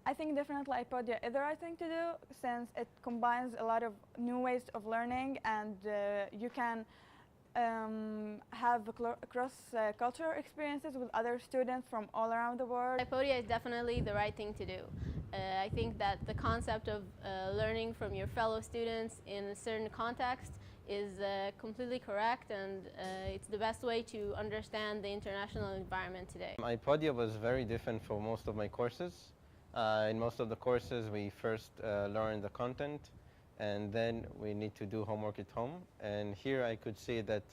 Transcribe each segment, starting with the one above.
I think definitely iPodia is the right thing to do, since it combines a lot of new ways of learning, and you can have cross-cultural experiences with other students from all around the world. iPodia is definitely the right thing to do. I think that the concept of learning from your fellow students in a certain context is completely correct, and it's the best way to understand the international environment today. iPodia was very different for most of my courses. In most of the courses, we first learn the content, and then we need to do homework at home. And here I could see that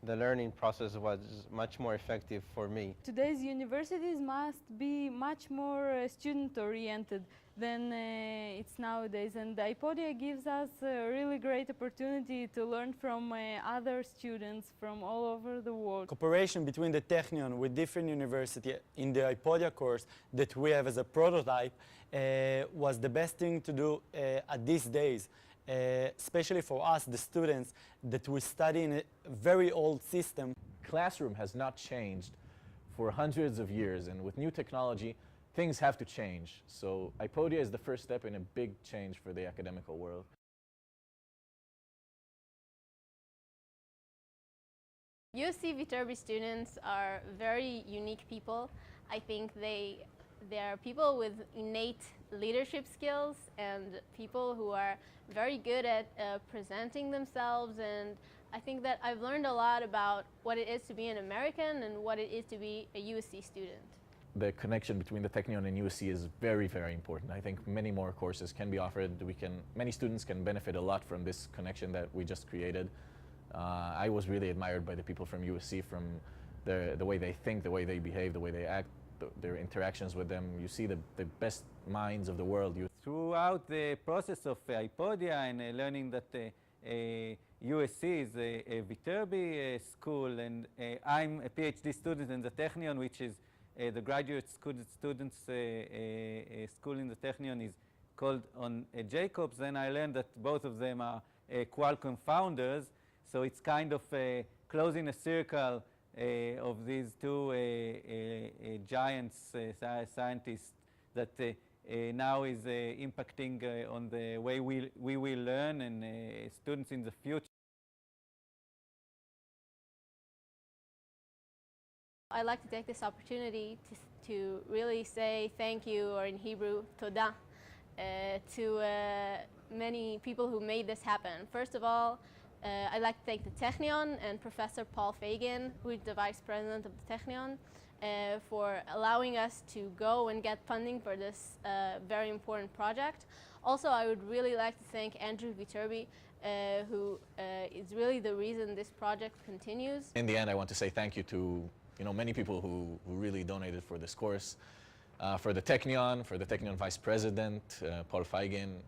the learning process was much more effective for me. Today's universities must be much more student-oriented than it's nowadays, and iPodia gives us a really great opportunity to learn from other students from all over the world. Cooperation between the Technion with different universities in the iPodia course that we have as a prototype was the best thing to do at these days. Especially for us, the students, that we study in a very old system. Classroom has not changed for hundreds of years, and with new technology, things have to change. So iPodia is the first step in a big change for the academical world. USC Viterbi students are very unique people. I think they are people with innate leadership skills and people who are very good at presenting themselves, and I think that I've learned a lot about what it is to be an American and what it is to be a USC student. The connection between the Technion and USC is very, very important. I think many more courses can be offered. Many students can benefit a lot from this connection that we just created. I was really admired by the people from USC, from the way they think, the way they behave, the way they act, their interactions with them. You see the best minds of the world. Throughout the process of iPodia and learning that USC is a Viterbi school, and I'm a PhD student in the Technion, which is the graduate students school in the Technion is called on Jacobs, and I learned that both of them are Qualcomm founders, so it's kind of closing a circle of these two giants, scientists, that now is impacting on the way we will learn, and students in the future. I'd like to take this opportunity to really say thank you, or in Hebrew, toda, to many people who made this happen. First of all, I'd like to thank the Technion and Professor Paul Fagan, who is the Vice President of the Technion, for allowing us to go and get funding for this very important project. Also, I would really like to thank Andrew Viterbi, who is really the reason this project continues. In the end, I want to say thank you to many people who really donated for this course. For the Technion Vice President, Paul Fagan,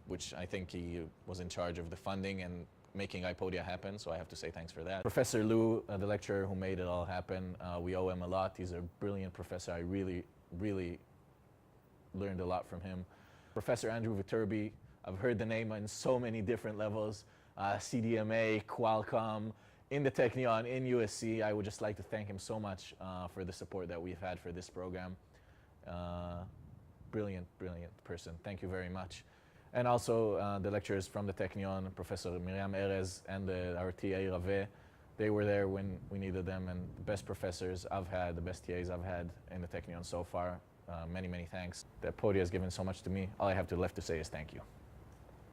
which I think he was in charge of the funding and making iPodia happen, so I have to say thanks for that. Professor Lou, the lecturer who made it all happen, we owe him a lot. He's a brilliant professor. I really, really learned a lot from him. Professor Andrew Viterbi, I've heard the name on so many different levels, CDMA, Qualcomm, in the Technion, in USC. I would just like to thank him so much for the support that we've had for this program. Brilliant, brilliant person. Thank you very much. And also the lecturers from the Technion, Professor Miriam Erez and our TA Rave, they were there when we needed them, and the best professors I've had, the best TAs I've had in the Technion so far. Many, many thanks. The iPodia has given so much to me. All I have left to say is thank you.